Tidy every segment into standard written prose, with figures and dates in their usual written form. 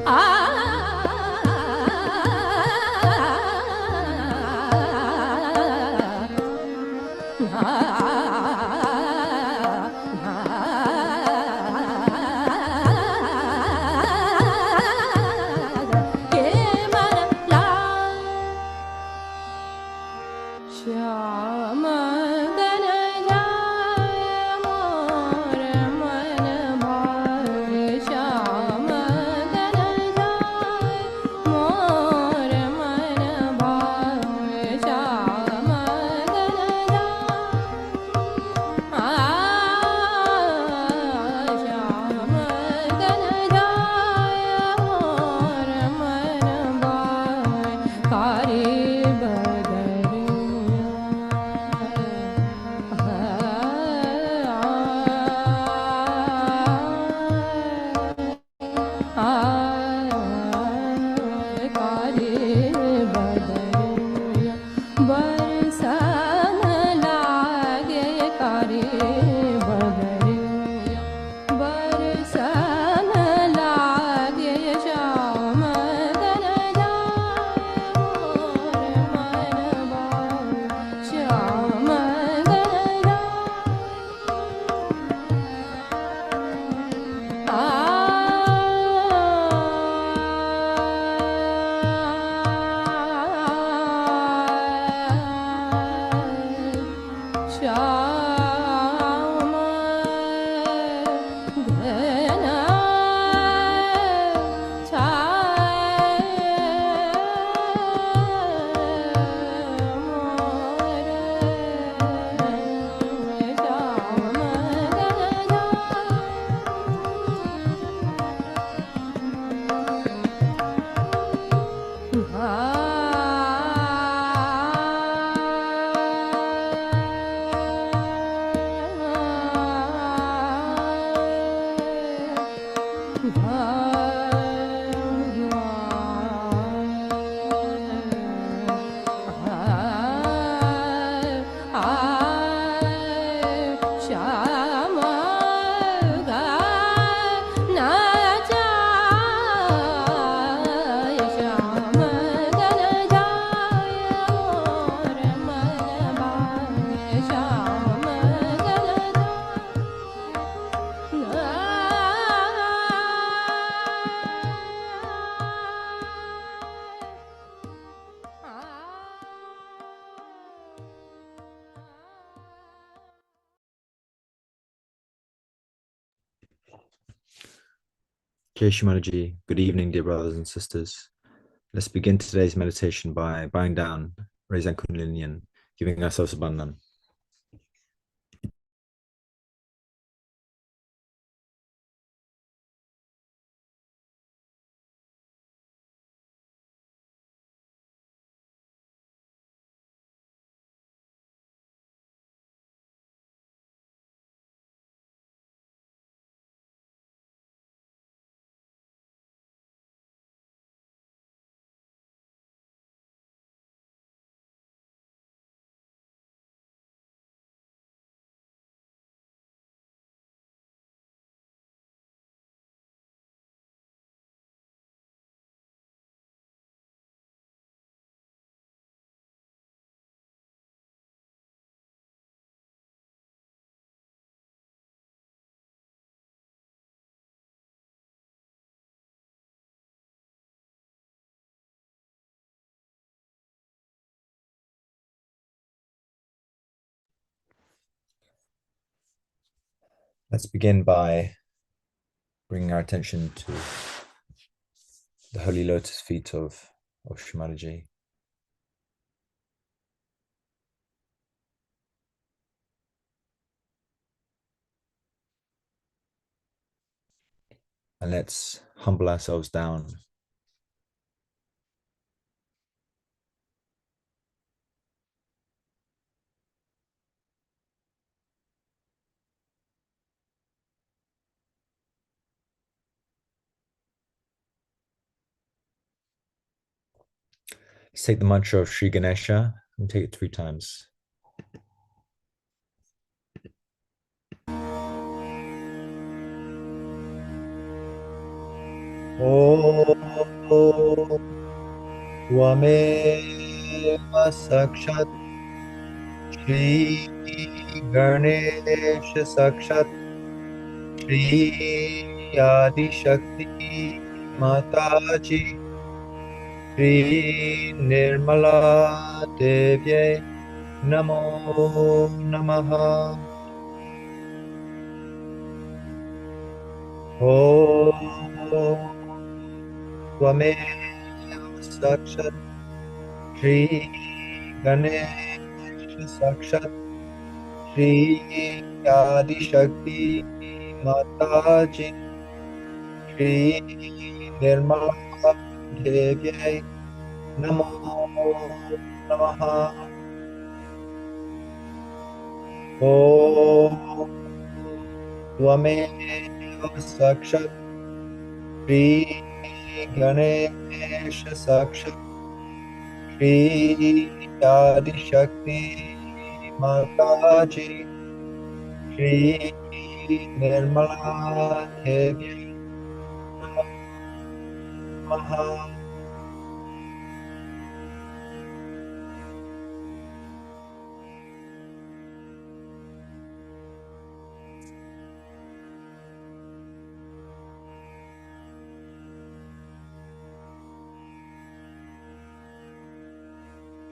Ah Jai Shimanaji, good evening, dear brothers and sisters. Let's begin today's meditation by bowing down, raising Kundalini, and giving ourselves a bandhan. Let's begin by bringing our attention to the holy lotus feet of Shimanaji. And let's humble ourselves down. Let's take the mantra of Sri Ganesha and take it 3 times. Om Tvameva Sakshat Shri Ganesha Sakshat Shri Adi Shakti Mataji Shri Nirmala Devye Namo Namaha. Om Tvameva Sakshat Shri Ganesha Sakshat Shri Adi Shakti Mataji Shri Nirmala Devye Namo Namaha. Om Tvameva Sakshat Shri Ganesha Sakshat Shri Adi Shakti Mataji Shri Nirmala Devya Namaha.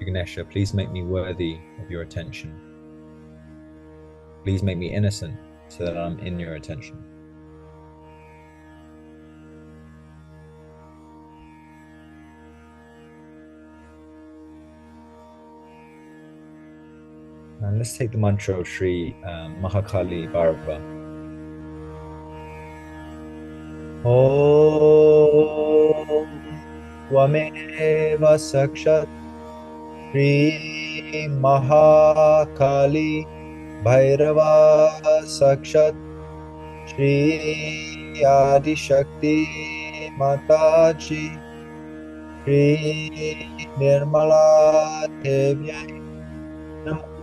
Ganesha, please make me worthy of your attention. Please make me innocent so that I'm in your attention. And let's take the mantra of Sri Mahakali Bhairava. Om Tvameva Sakshat Shri Mahakali Bhairava Sakshat Shri Adi Shakti Mataji Shri Nirmala Devya Namaha.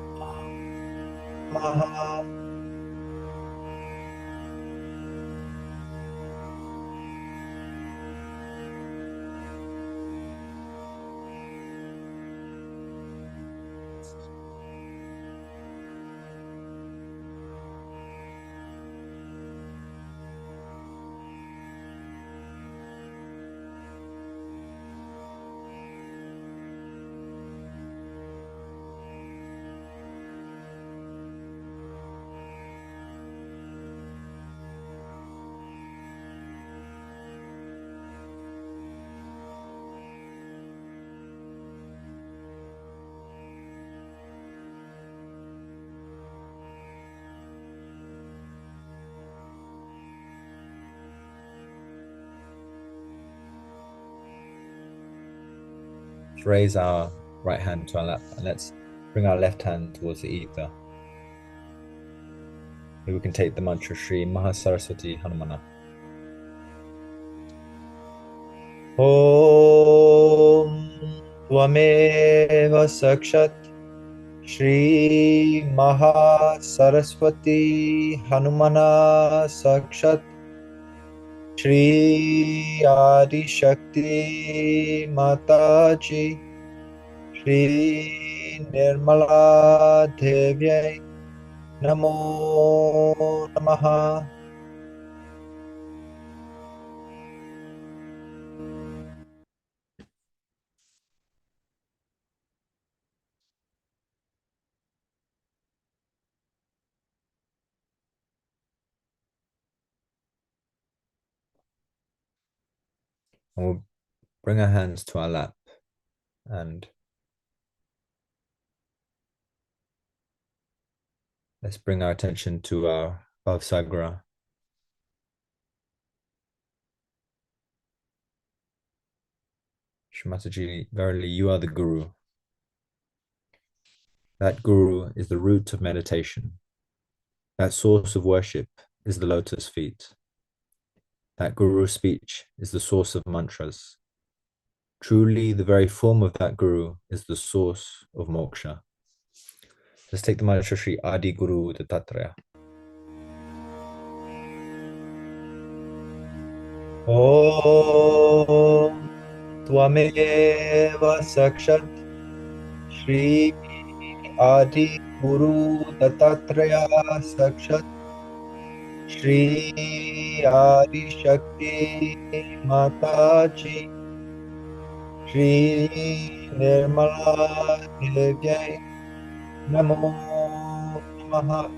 raise our right hand to our lap and let's bring our left hand towards the ether. Here we can take the mantra Shri Mahasaraswati Hanumana. Om Tvameva Sakshat Shri Mahasaraswati Hanumana Sakshat Shri Adi Shakti Mataji Shri Nirmala Devyai Namo Namaha. And we'll bring our hands to our lap and let's bring our attention to our Bhavsagra. Shmataji, verily you are the Guru. That Guru is the root of meditation. That source of worship is the lotus feet. That Guru's speech is the source of mantras. Truly, the very form of that Guru is the source of moksha. Let's take the mantra Shri Adi Guru Dattatreya. Om Tvameva Sakshat Shri Adi Guru Dattatreya Sakshat Shri Adi Shakti Mataji Shri Nirmala Devyai Namo Namaha.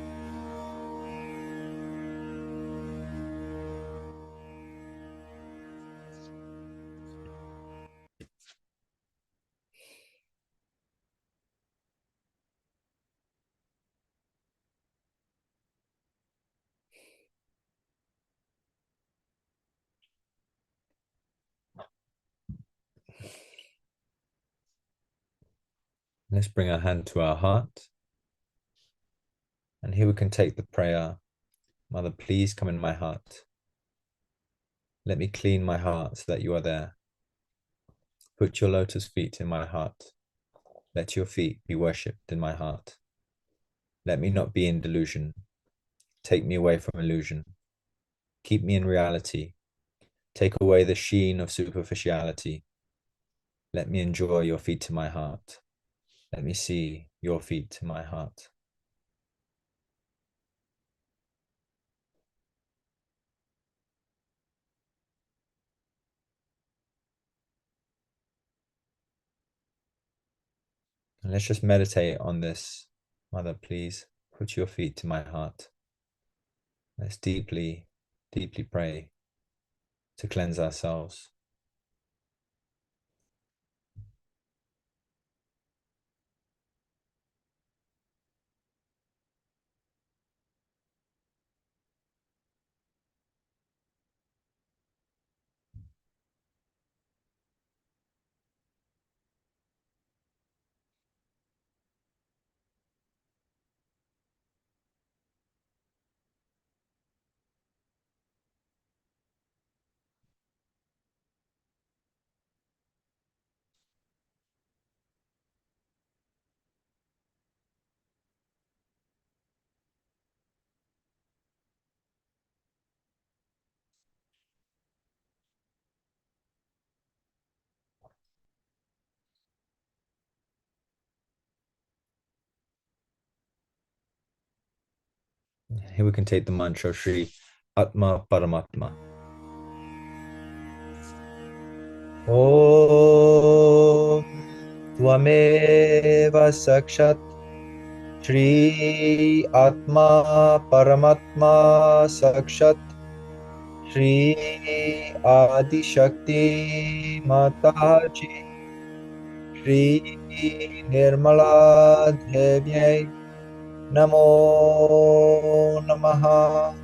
Let's bring our hand to our heart. And here we can take the prayer, Mother, please come in my heart. Let me clean my heart so that you are there. Put your lotus feet in my heart. Let your feet be worshipped in my heart. Let me not be in delusion. Take me away from illusion. Keep me in reality. Take away the sheen of superficiality. Let me enjoy your feet in my heart. Let me see your feet in my heart. And let's just meditate on this. Mother, please put your feet to my heart. Let's deeply, deeply pray to cleanse ourselves. Here we can take the mantra Shri Atma Paramatma. Om Tvameva Sakshat Shri Atma Paramatma Sakshat Shri Adi Shakti Mataji Shri Nirmala Devyai Namo Namaha.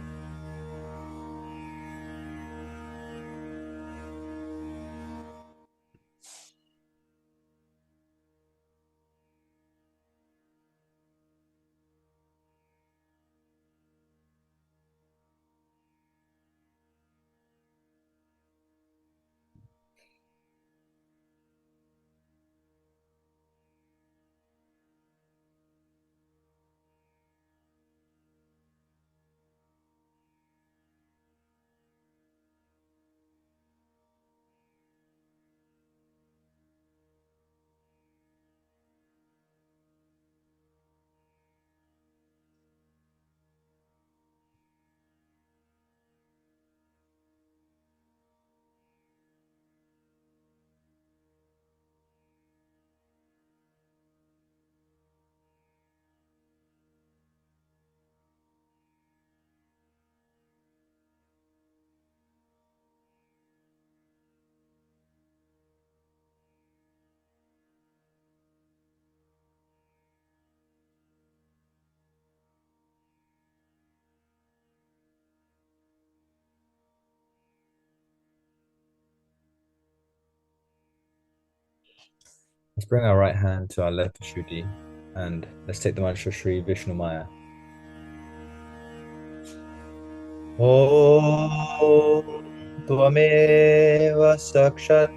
Let's bring our right hand to our left Shuddhi and let's take the mantra Shri Vishnu Maya. Om Tvameva Sakshat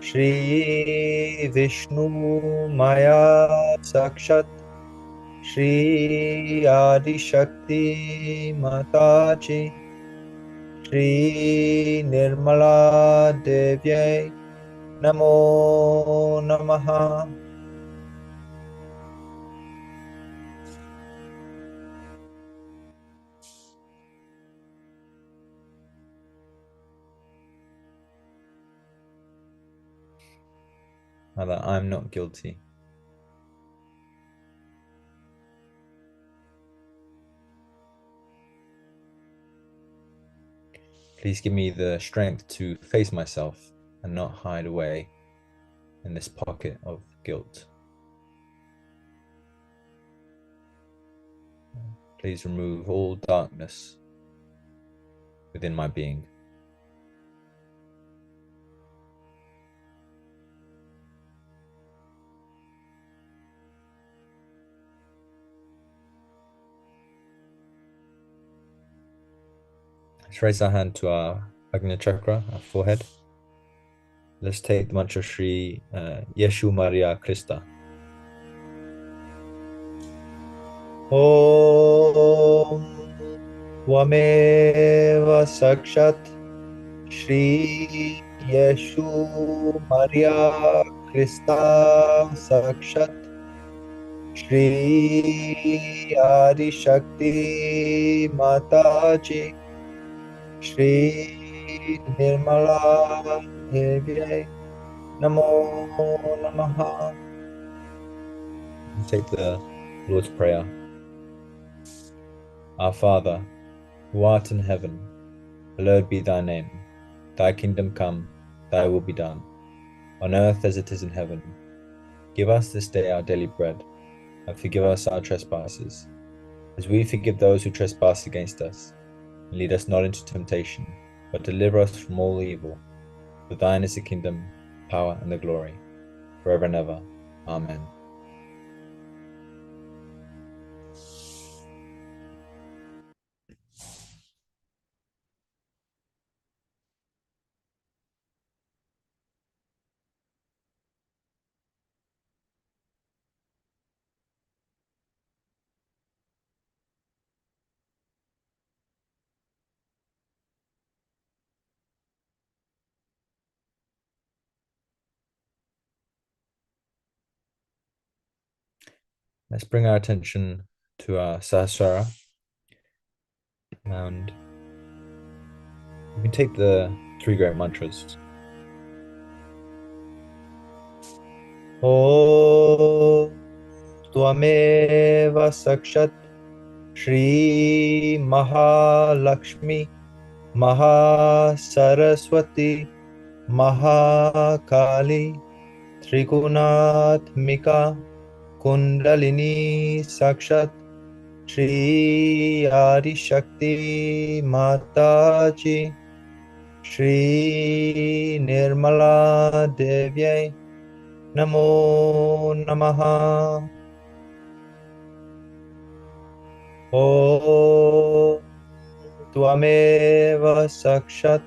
Shri Vishnu Maya Sakshat Shri Adi Shakti Mataji Shri Nirmala Devyai Namo Namaha. Mother, I'm not guilty. Please give me the strength to face myself and not hide away in this pocket of guilt. Please remove all darkness within my being. Let's raise our hand to our Agnya Chakra, our forehead. Let's take the mantra Shri Yeshu Maria Christa. Om Tvameva Sakshat Shri Yeshu Maria Christa Sakshat Shri Adi Shakti Mataji Shri Nirmala Devyai Namo Namaha. Take the Lord's Prayer. Our Father, who art in heaven, hallowed be thy name. Thy kingdom come, thy will be done, on earth as it is in heaven. Give us this day our daily bread, and forgive us our trespasses, as we forgive those who trespass against us. And lead us not into temptation, but deliver us from all evil. For thine is the kingdom, power, and the glory, forever and ever. Amen. Let's bring our attention to our Sahasrara, and you can take the three great mantras. Om Tvameva Sakshat Shri Mahalakshmi Mahasaraswati Mahakali Trigunatmika Kundalini Sakshat Shri Adi Shakti Mataji Shri Nirmala Devyai Namo Namaha. Om Tvameva Sakshat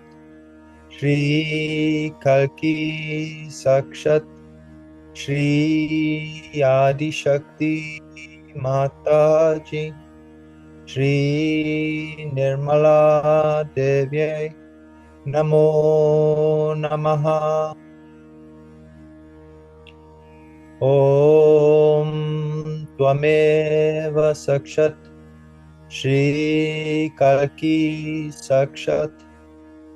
Shri Kalki Sakshat Shri Adi Shakti Mataji Shri Nirmala Devyai Namo Namaha. Om Tvameva Sakshat Shri Kalki Sakshat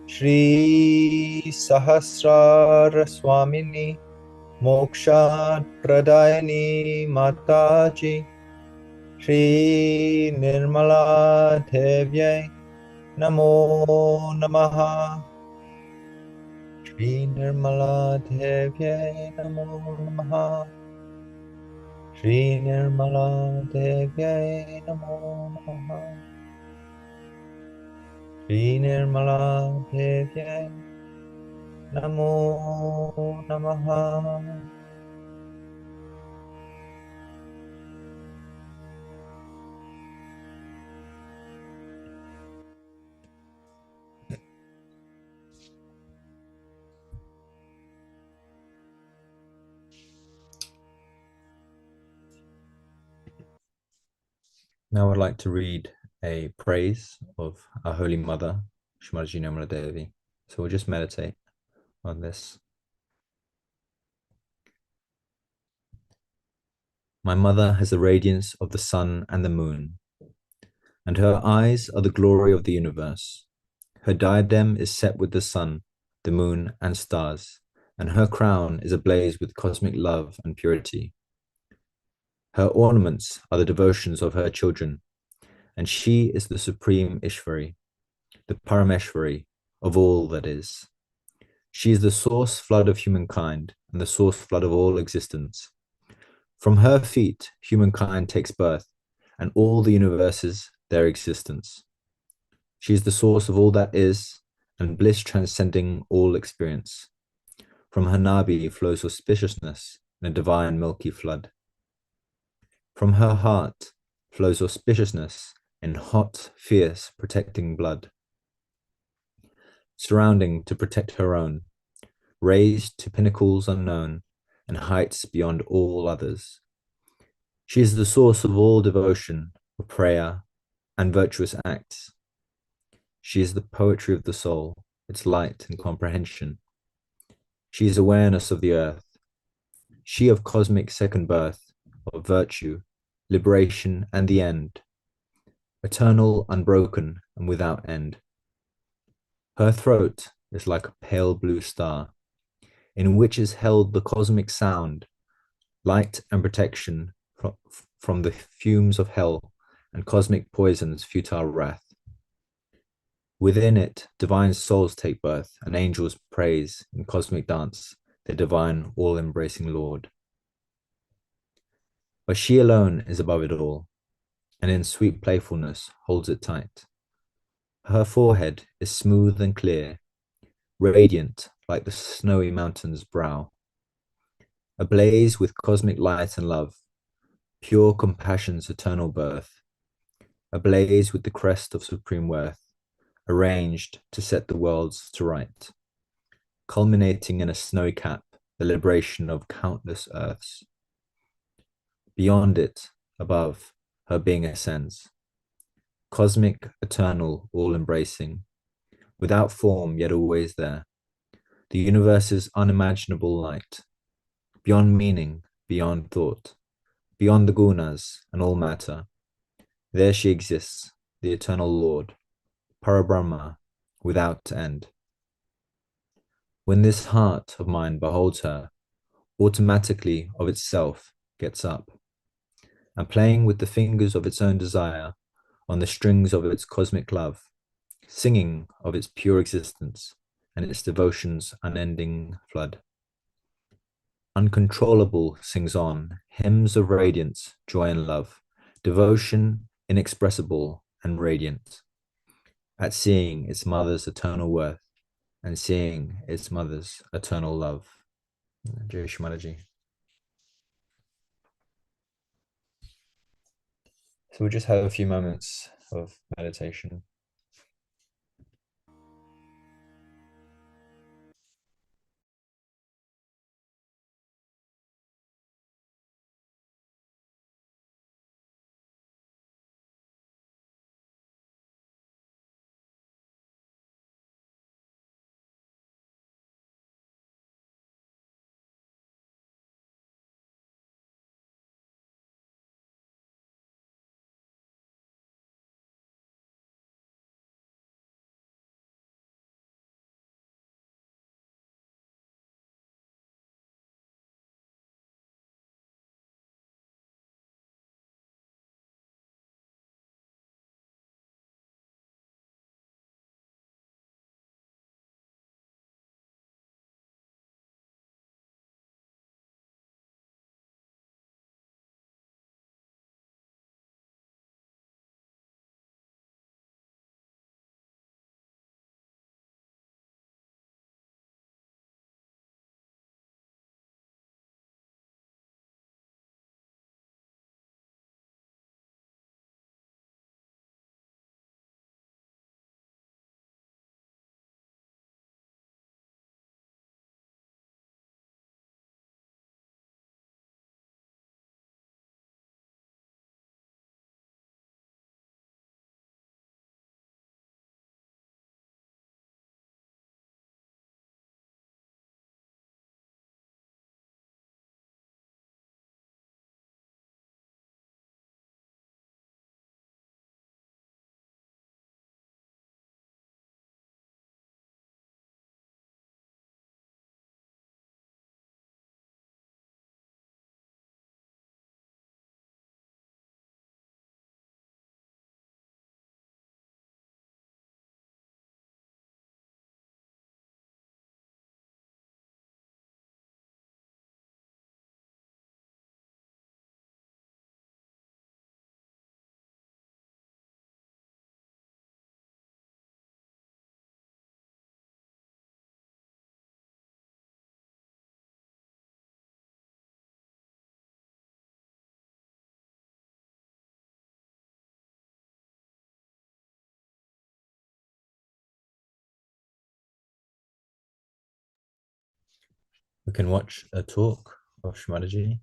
Shri Sahasrara Swamini Moksha Pradayani Mataji Shri Nirmala Devyai Namo Namaha. Shri Nirmala Devyai Namo Namaha. Shri Nirmala Devyai Namo Namaha. Shri Nirmala Devyai Namo Namaha. Now I'd like to read a praise of our Holy Mother, Shmaji Namra Devi. So we'll just meditate on this. My mother has the radiance of the sun and the moon, and her eyes are the glory of the universe. Her diadem is set with the sun, the moon, and stars, and her crown is ablaze with cosmic love and purity. Her ornaments are the devotions of her children, and she is the supreme Ishvari, the Parameshwari of all that is. She is the source flood of humankind and the source flood of all existence. From her feet, humankind takes birth, and all the universes their existence. She is the source of all that is, and bliss transcending all experience. From her nabi flows auspiciousness in a divine milky flood. From her heart flows auspiciousness in hot, fierce, protecting blood. Surrounding to protect her own, raised to pinnacles unknown and heights beyond all others. She is the source of all devotion, of prayer, and virtuous acts. She is the poetry of the soul, its light and comprehension. She is awareness of the earth. She of cosmic second birth, of virtue, liberation, and the end, eternal, unbroken, and without end. Her throat is like a pale blue star, in which is held the cosmic sound, light and protection from the fumes of hell and cosmic poison's futile wrath. Within it, divine souls take birth, and angels praise in cosmic dance the divine, all-embracing Lord. But she alone is above it all, and in sweet playfulness holds it tight. Her forehead is smooth and clear, radiant like the snowy mountain's brow, ablaze with cosmic light and love, pure compassion's eternal birth, ablaze with the crest of supreme worth, arranged to set the worlds to right, culminating in a snowy cap, the liberation of countless earths. Beyond it, above, her being ascends, cosmic, eternal, all-embracing, without form yet always there, the universe's unimaginable light, beyond meaning, beyond thought, beyond the gunas and all matter. There she exists, the eternal Lord, Parabrahma, without end. When this heart of mine beholds her, automatically of itself gets up, and playing with the fingers of its own desire on the strings of its cosmic love, singing of its pure existence and its devotion's unending flood. Uncontrollable sings on, hymns of radiance, joy and love, devotion inexpressible and radiant, at seeing its mother's eternal worth and seeing its mother's eternal love. Jai Shmalaji. So we'll just have a few moments of meditation. We can watch a talk of Shmadaji.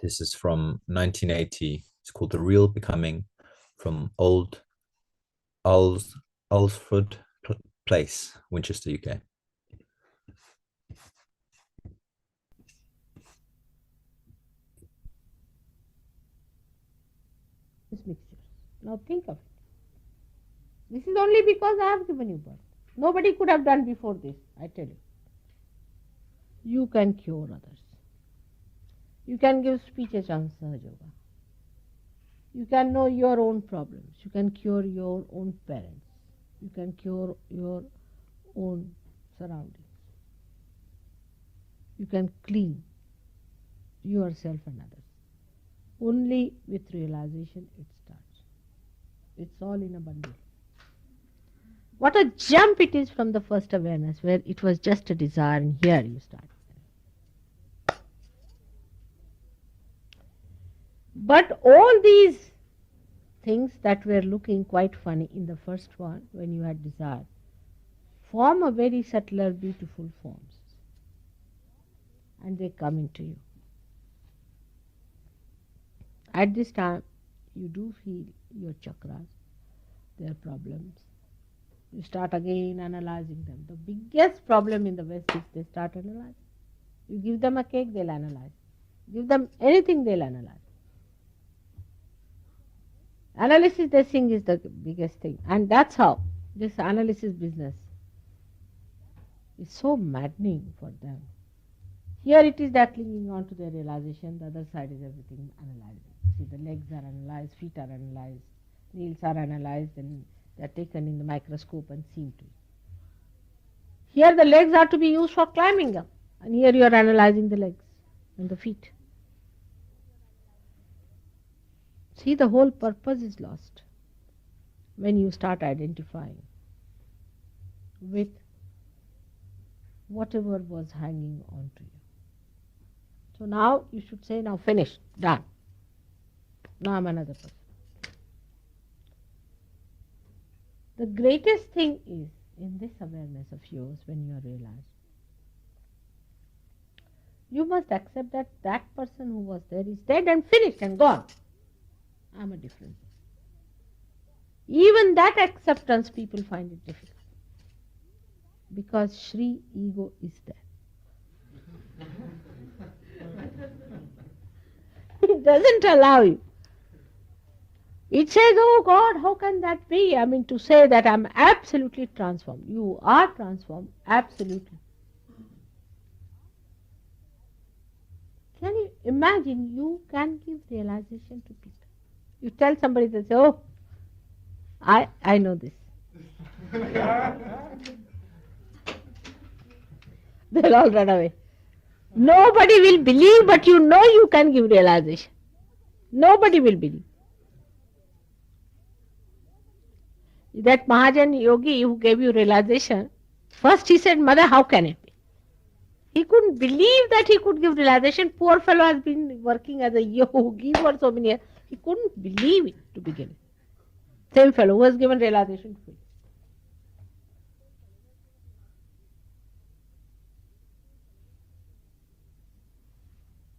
This is from 1980. It's called The Real Becoming, from Old Alsford Place, Winchester, UK. This mixture. Now think of it. This is only because I have given you birth. Nobody could have done before this, I tell you. You can cure others. You can give speeches on Sahaja Yoga. You can know your own problems. You can cure your own parents. You can cure your own surroundings. You can clean yourself and others. Only with realization it starts. It's all in a bundle. What a jump it is from the first awareness, where it was just a desire, and here you start. But all these things that were looking quite funny in the first one, when you had desire, form a very subtler, beautiful forms. And they come into you. At this time, you do feel your chakras, their problems. You start again analyzing them. The biggest problem in the West is they start analyzing. You give them a cake, they'll analyze. Give them anything, they'll analyze. Analysis, they think, is the biggest thing. And that's how this analysis business is so maddening for them. Here it is that clinging on to their realization. The other side is everything analyzing. See, the legs are analyzed, feet are analyzed, nails are analyzed, and they are taken in the microscope and seen to. Here the legs are to be used for climbing up, and here you are analyzing the legs and the feet. See, the whole purpose is lost when you start identifying with whatever was hanging on to you. So now you should say, now finished, done. Now I'm another person. The greatest thing is in this awareness of yours, when you are realized, you must accept that that person who was there is dead and finished and gone. I'm a different person. Even that acceptance people find it difficult. Because Shri ego is there. It doesn't allow you. It says, oh God, how can that be? I mean, to say that I'm absolutely transformed. You are transformed, absolutely. Can you imagine you can give realization to people? You tell somebody, they say, oh, I know this. They'll all run away. Nobody will believe, but you know you can give realization. Nobody will believe. That Mahajan yogi who gave you realization, first he said, Mother, how can it be? He couldn't believe that he could give realization. Poor fellow has been working as a yogi for so many years. He couldn't believe it to begin with. Same fellow who was given realization to him.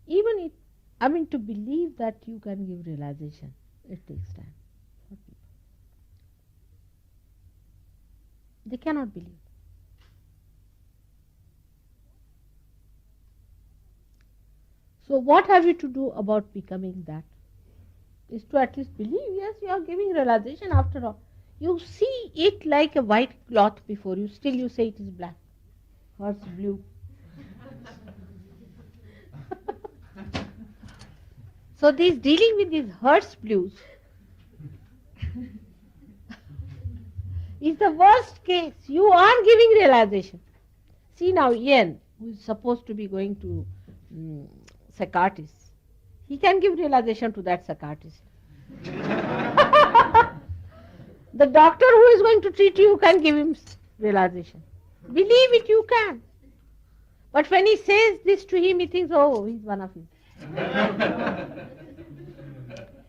Even it, I mean, to believe that you can give realization, it takes time. They cannot believe. So what have you to do about becoming that? Is to at least believe, yes, you are giving realization after all. You see it like a white cloth before you, still you say it is black, or it's blue. So these dealing with these Hertz blues is the worst case. You aren't giving realization. See now Ian, who is supposed to be going to psychiatrist, he can give realization to that psychiatrist. The doctor who is going to treat you can give him realization. Believe it, you can. But when he says this to him, he thinks, oh, he's one of his.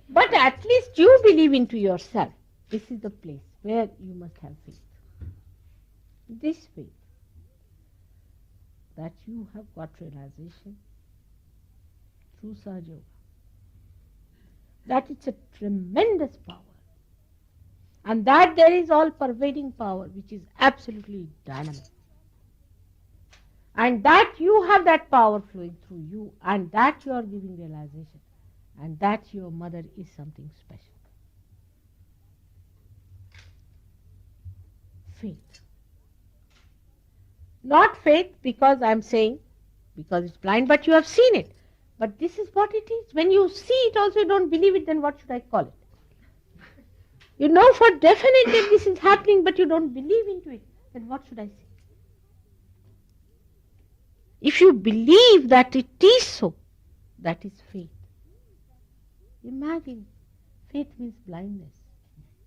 But at least you believe into yourself. This is the place where you must have faith. This faith that you have got realization through Sahaja Yoga, that it's a tremendous power, and that there is all pervading power which is absolutely dynamic, and that you have that power flowing through you, and that you are giving realization, and that your mother is something special. Faith. Not faith because I'm saying, because it's blind, but you have seen it. But this is what it is. When you see it also, you don't believe it, then what should I call it? You know for definite that this is happening, but you don't believe into it, then what should I say? If you believe that it is so, that is faith. Imagine, faith means blindness.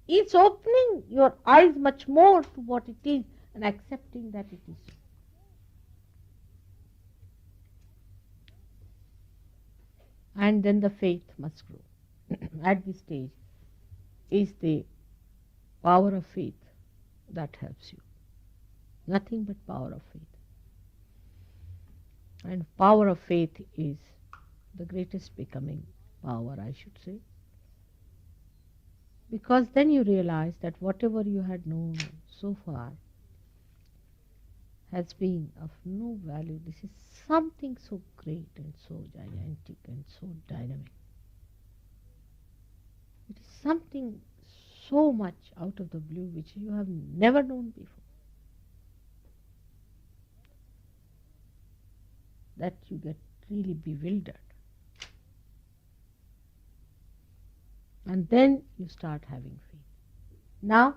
It's opening your eyes much more to what it is and accepting that it is so. And then the faith must grow. At this stage is the power of faith that helps you. Nothing but power of faith. And power of faith is the greatest becoming power, I should say. Because then you realize that whatever you had known so far has been of no value. This is something so great and so gigantic and so dynamic. It is something so much out of the blue which you have never known before. That you get really bewildered. And then you start having faith. Now,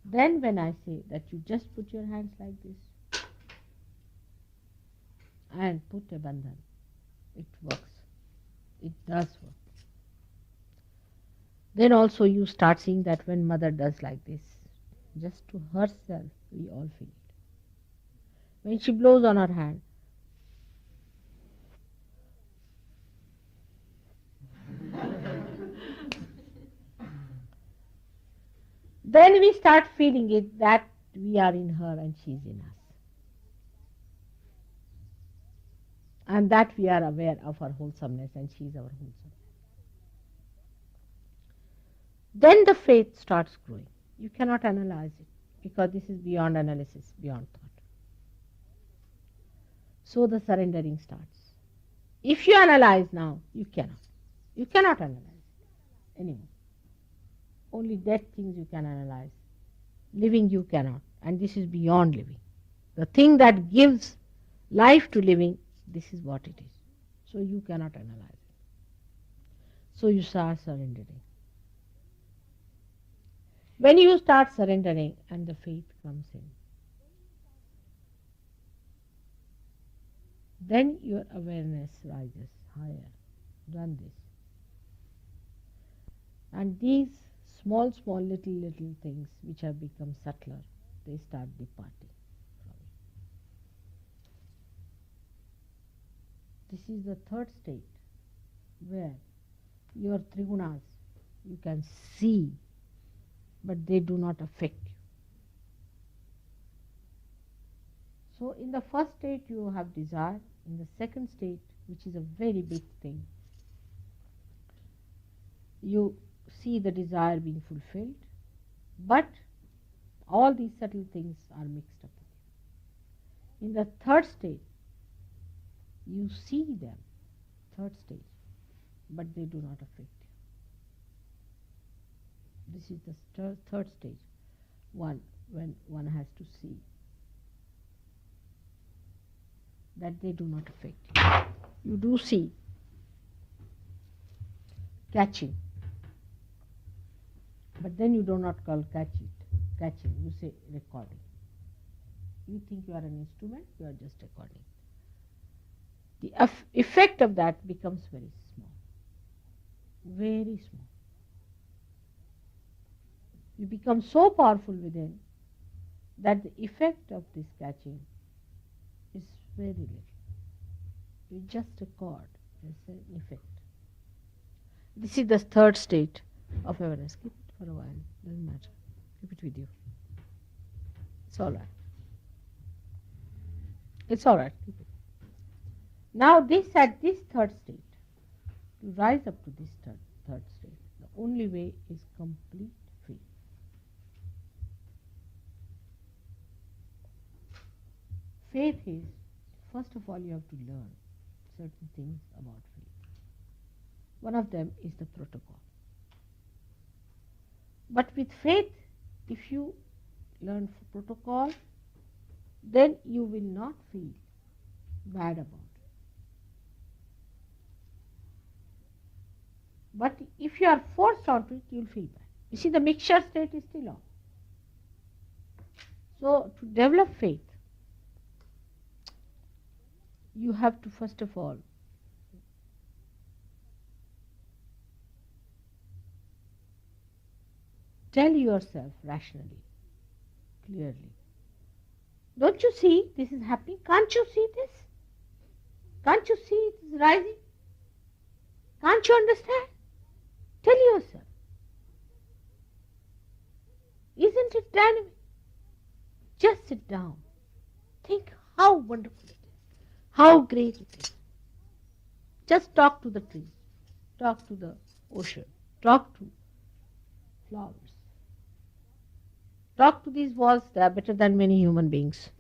then when I say that you just put your hands like this and put a bandhan, it works. It does work. Then also you start seeing that when mother does like this, just to herself, we all feel it. When she blows on her hand, then we start feeling it that we are in her and she is in us. And that we are aware of her wholesomeness and she is our wholesome. Then the faith starts growing. You cannot analyze it because this is beyond analysis, beyond thought. So the surrendering starts. If you analyze now, you cannot. You cannot analyze it anymore. Only dead things you can analyze. Living you cannot. And this is beyond living. The thing that gives life to living, this is what it is. So you cannot analyze it. So you start surrendering. When you start surrendering and the faith comes in, then your awareness rises higher than this. And these small little things which have become subtler, they start departing from you. This is the third state where your trigunas you can see, but they do not affect you. So in the first state you have desire, in the second state, which is a very big thing, you see the desire being fulfilled, but all these subtle things are mixed up. In the third state, you see them, third stage, but they do not affect you. This is the third stage, when one has to see that they do not affect you. You do see catching, but then you do not call catching, you say recording. You think you are an instrument, you are just recording. The effect of that becomes very small, very small. You become so powerful within that the effect of this catching is very little. You just record as an effect. This is the third state of awareness. for a while. Doesn't matter. Keep it with you. It's all right. It's all right. Keep it. Now, this at this third state, to rise up to this third state, the only way is complete faith. Faith is, first of all, you have to learn certain things about faith. One of them is the protocol. But with faith, if you learn protocol, then you will not feel bad about it. But if you are forced onto it, you will feel bad. You see, the mixture state is still on. So, to develop faith, you have to first of all tell yourself rationally, clearly, don't you see this is happening? Can't you see this? Can't you see it is rising? Can't you understand? Tell yourself. Isn't it dynamic? Just sit down. Think how wonderful it is. How great it is. Just talk to the trees. Talk to the ocean. Talk to flowers. Talk to these walls. They are better than many human beings.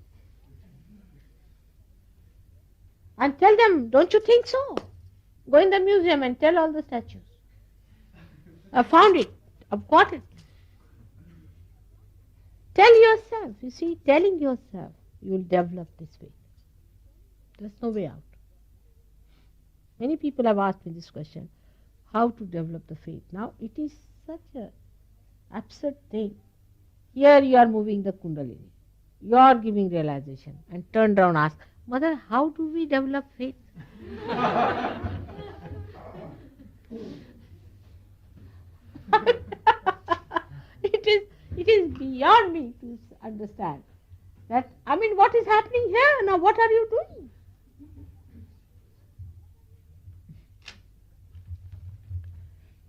And tell them, don't you think so? Go in the museum and tell all the statues. I found it. I've got it. Tell yourself. You see, telling yourself, you will develop this faith. There's no way out. Many people have asked me this question, how to develop the faith. Now, it is such an absurd thing. Here you are moving the kundalini. You are giving realization. And turn around and ask, Mother, how do we develop faith? It is beyond me to understand that, what is happening here? Now, what are you doing?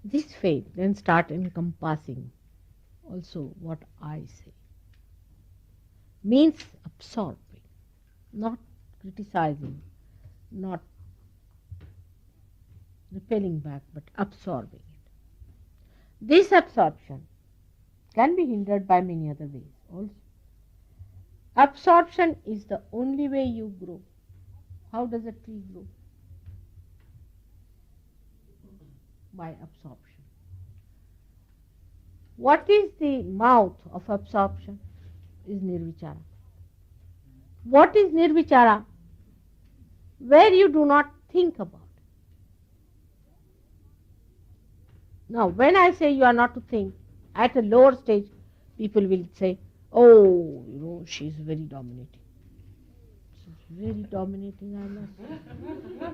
This faith then start encompassing also what I say. Means absorbing, not criticizing, not repelling back, but absorbing it. This absorption can be hindered by many other ways also. Absorption is the only way you grow. How does a tree grow? By absorption. What is the mouth of absorption? Is nirvichara. What is nirvichara? Where you do not think about. Now, when I say you are not to think, at a lower stage, people will say, oh, she's very dominating. She's very dominating, I must say.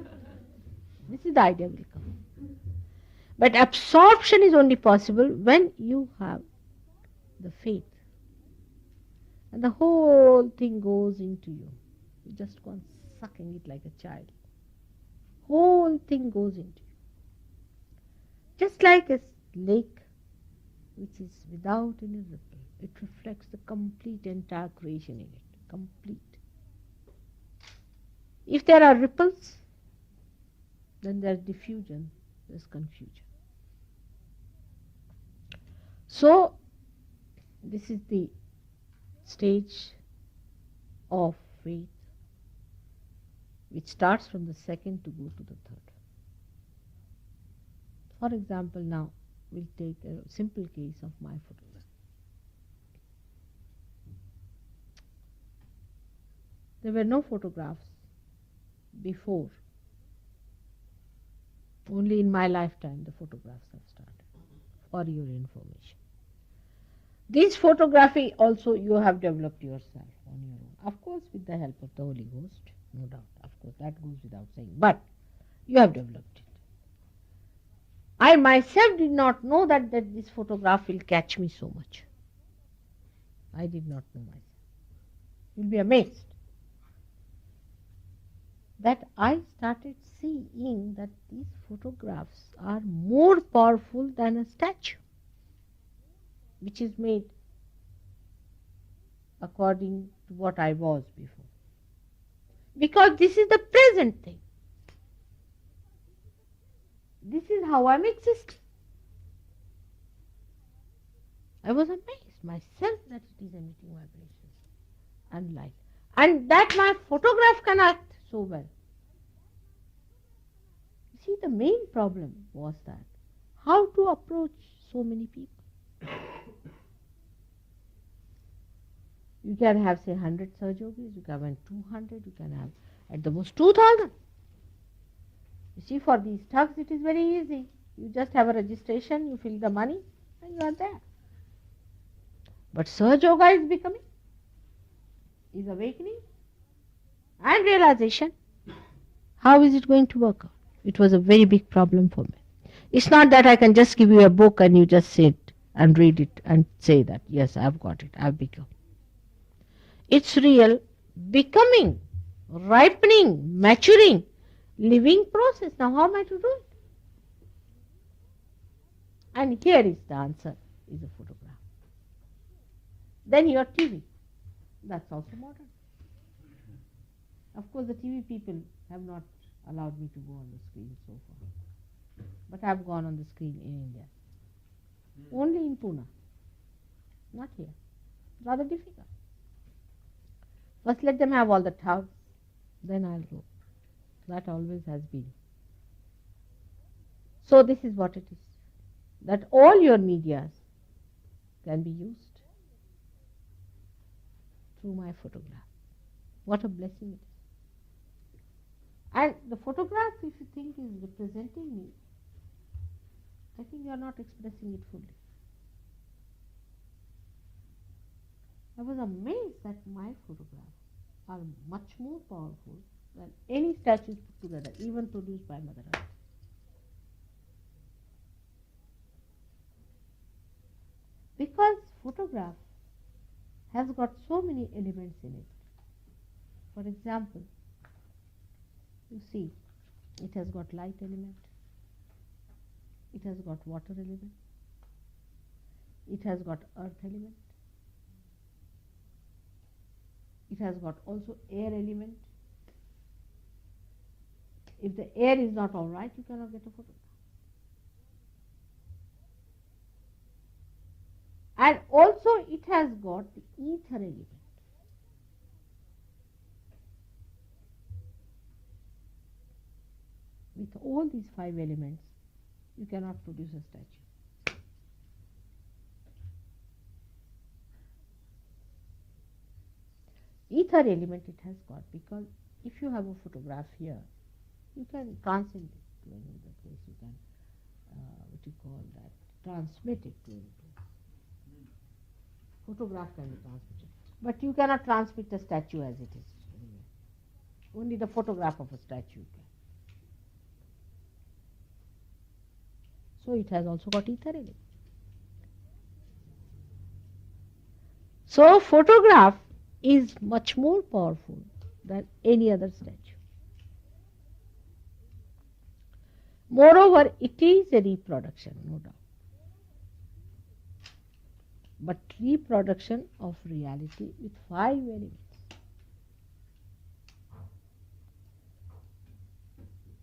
This is the idea will come. But absorption is only possible when you have the faith. And the whole thing goes into you. You just go on sucking it like a child. Whole thing goes into you. Just like a lake which is without any ripple. It reflects the complete entire creation in it. Complete. If there are ripples, then there is diffusion, there is confusion. So, this is the stage of faith which starts from the second to go to the third. For example, now we'll take a simple case of my photograph. There were no photographs before. Only in my lifetime the photographs have started, for your information. This photography also you have developed yourself on your own. Of course, with the help of the Holy Ghost, no doubt. Of course, that goes without saying. But you have developed it. I myself did not know that this photograph will catch me so much. I did not know myself. You'll be amazed that I started seeing that these photographs are more powerful than a statue. which is made according to what I was before. Because this is the present thing. This is how I'm existing. I was amazed myself that it is emitting vibrations and light. And that my photograph can act so well. You see, the main problem was that how to approach so many people. You can have, say, 100 Sahajogis, you can have 200, you can have at the most 2,000. You see, for these thugs, it is very easy. You just have a registration, you fill the money, and you are there. But Sahajoga is becoming, is awakening, and realization. How is it going to work out? It was a very big problem for me. It's not that I can just give you a book and you just sit and read it and say that, yes, I've got it, I've become. It's real becoming, ripening, maturing, living process. Now how am I to do it? And here is the answer, is a photograph. Then your TV. That's also modern. Of course, the TV people have not allowed me to go on the screen so far. But I have gone on the screen in India. Only in Pune. Not here. Rather difficult. First let them have all the thugs, then I'll go. That always has been. So this is what it is. That all your medias can be used through my photograph. What a blessing it is. And the photograph, if you think is representing me, I think you are not expressing it fully. I was amazed that my photographs are much more powerful than any statues put together, even produced by Mother Earth. Because photograph has got so many elements in it. For example, you see, it has got light element, it has got water element, it has got earth element, it has got also air element. If the air is not all right, you cannot get a photograph. And also it has got the ether element. With all these 5 elements, you cannot produce a statue. Ether element it has got, because if you have a photograph here, you can transcend it to any other place. You can, what you call that, transmit it to any place. Photograph can be transmitted. But you cannot transmit a statue as it is. Only the photograph of a statue can. So it has also got ether element. So photograph is much more powerful than any other statue. Moreover, it is a reproduction, no doubt. But reproduction of reality with 5 elements.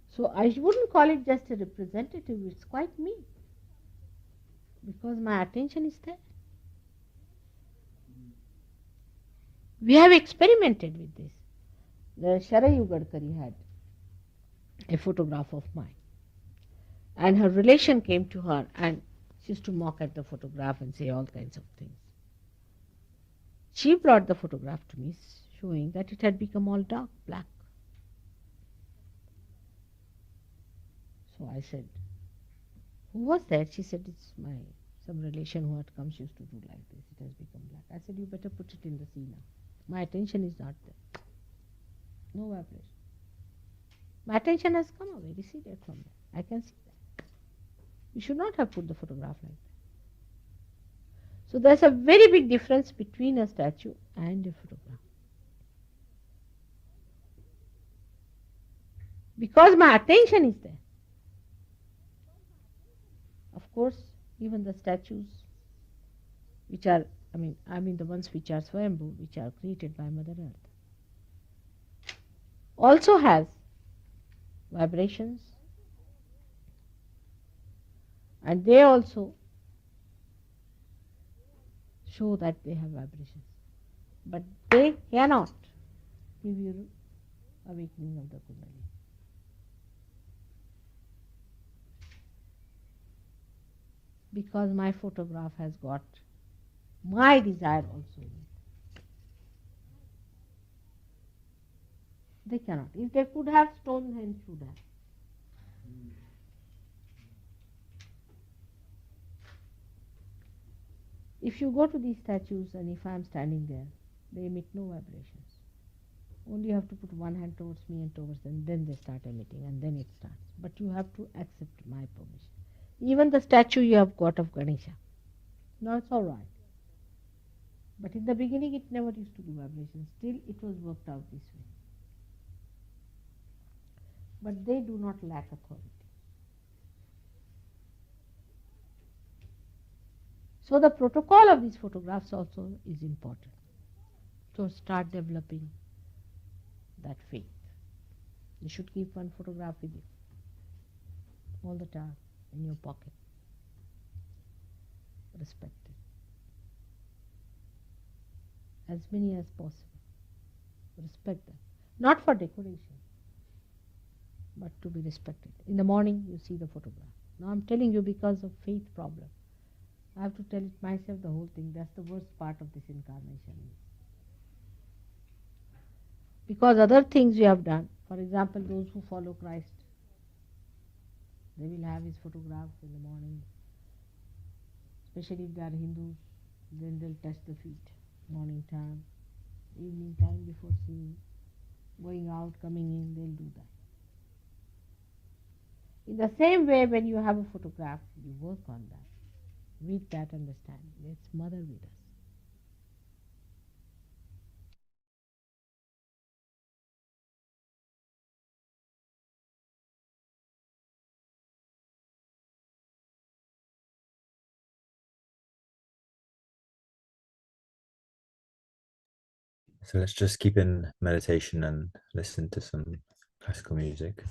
So I wouldn't call it just a representative, it's quite me. Because my attention is there. We have experimented with this. The Sharayu Gadkari had a photograph of mine. And her relation came to her and she used to mock at the photograph and say all kinds of things. She brought the photograph to me showing that it had become all dark, black. So I said, who was that? She said, it's some relation who had come, she used to do like this. It has become black. I said, you better put it in the sea now. My attention is not there. No vibration. My attention has come away, receded from there. I can see that. You should not have put the photograph like that. So there's a very big difference between a statue and a photograph. Because my attention is there. Of course, even the statues which are, I mean the ones which are Swayambhu, which are created by Mother Earth, also has vibrations, and they also show that they have vibrations, but they cannot give you awakening of the Kundalini. Because my photograph has got my desire also in it. They cannot. If they could have, Stonehenge should have. If you go to these statues and if I am standing there, they emit no vibrations. Only you have to put one hand towards me and towards them, then they start emitting and then it starts. But you have to accept my permission. Even the statue you have got of Ganesha, now it's all right. But in the beginning it never used to give vibrations. Still it was worked out this way. But they do not lack authority. So the protocol of these photographs also is important. So start developing that faith. You should keep one photograph with you all the time in your pocket. Respect it. As many as possible. Respect them. Not for decoration, but to be respected. In the morning you see the photograph. Now I'm telling you because of faith problem. I have to tell it myself the whole thing. That's the worst part of this incarnation. Because other things you have done, for example, those who follow Christ, they will have his photograph in the morning. Especially if they are Hindus, then they'll touch the feet. Morning time, evening time before seeing, going out, coming in, they'll do that. In the same way, when you have a photograph, you work on that. With that understanding, it's Mother with us. So let's just keep in meditation and listen to some classical music.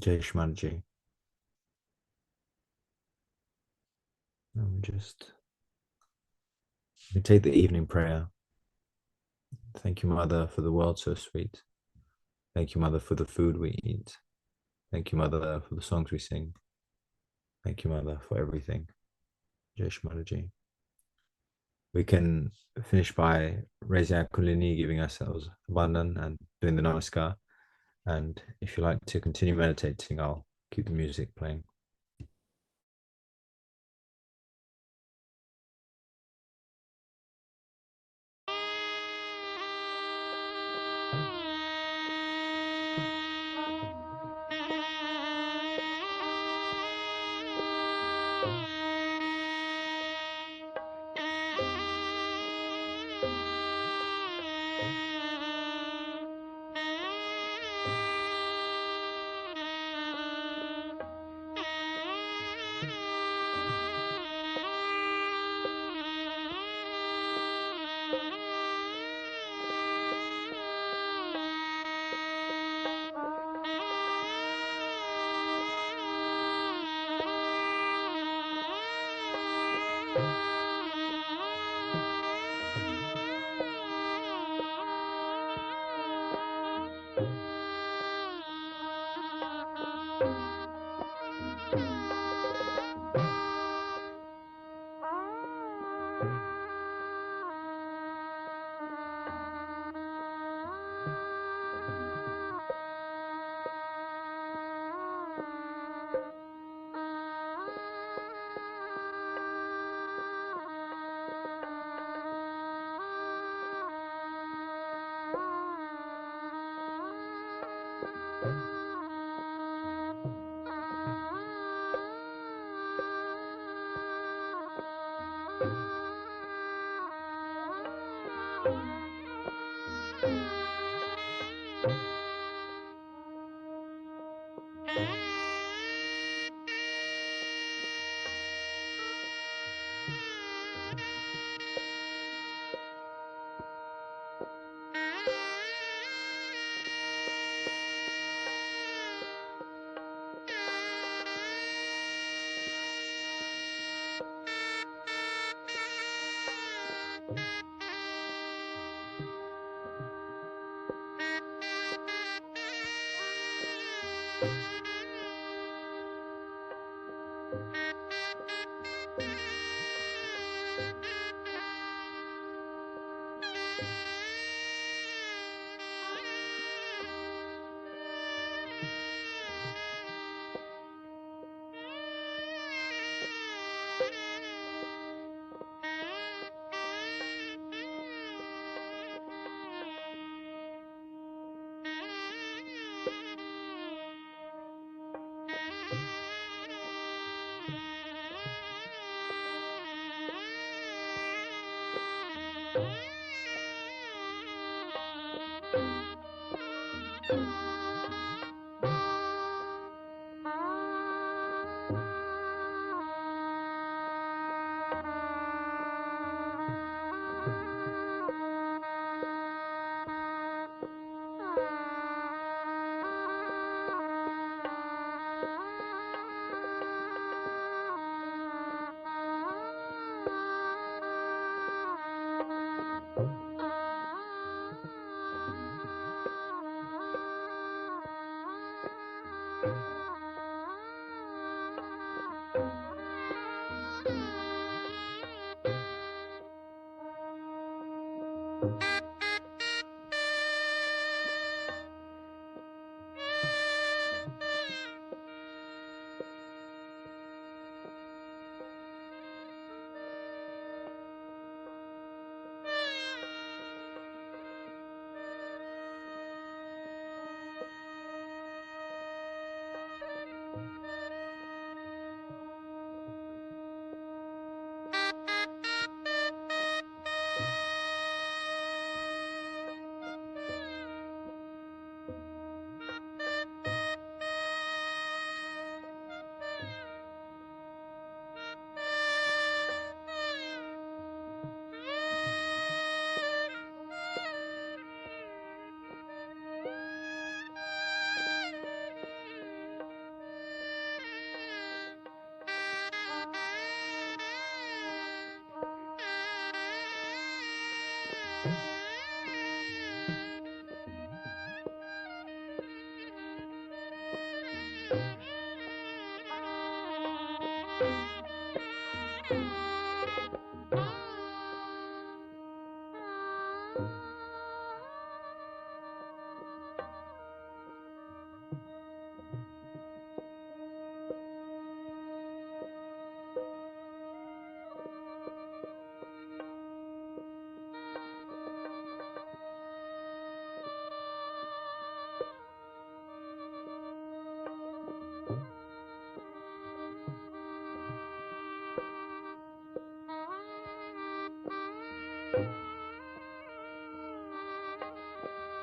Jai Shmarji. We take the evening prayer. Thank you, Mother, for the world so sweet. Thank you, Mother, for the food we eat. Thank you, Mother, for the songs we sing. Thank you, Mother, for everything. Jai Shmarji. We can finish by raising our Kundalini, giving ourselves abundance and doing the Namaskar. And if you like to continue meditating, I'll keep the music playing.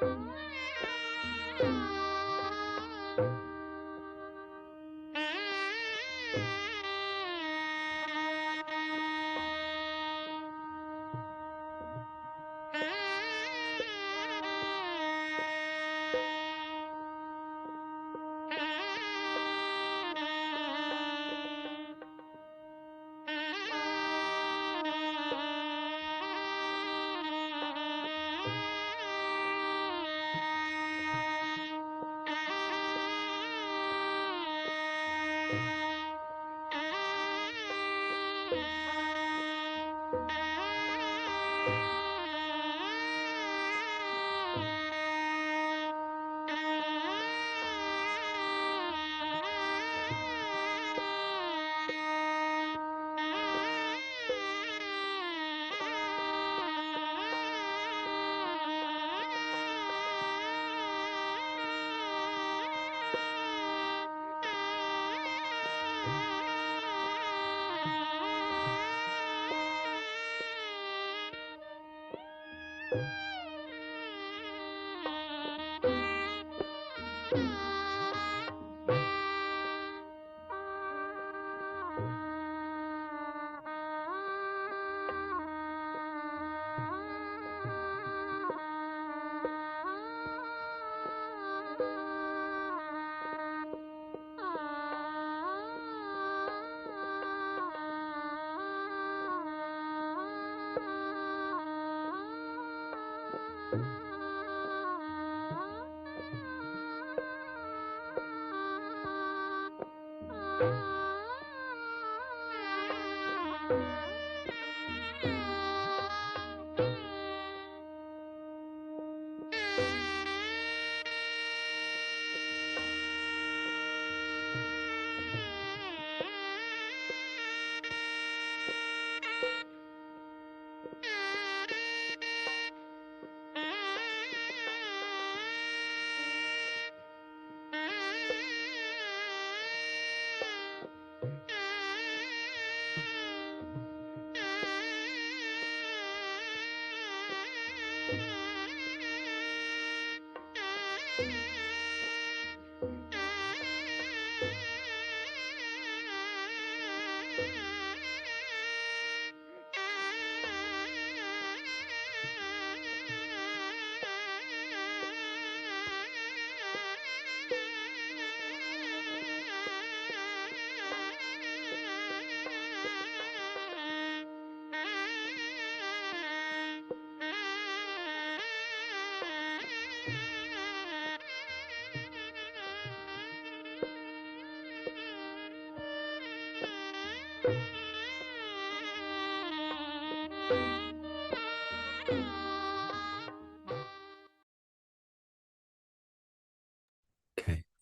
Okay,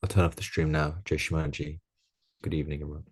I'll turn off the stream now. Jai Shimanji. Good evening, everyone.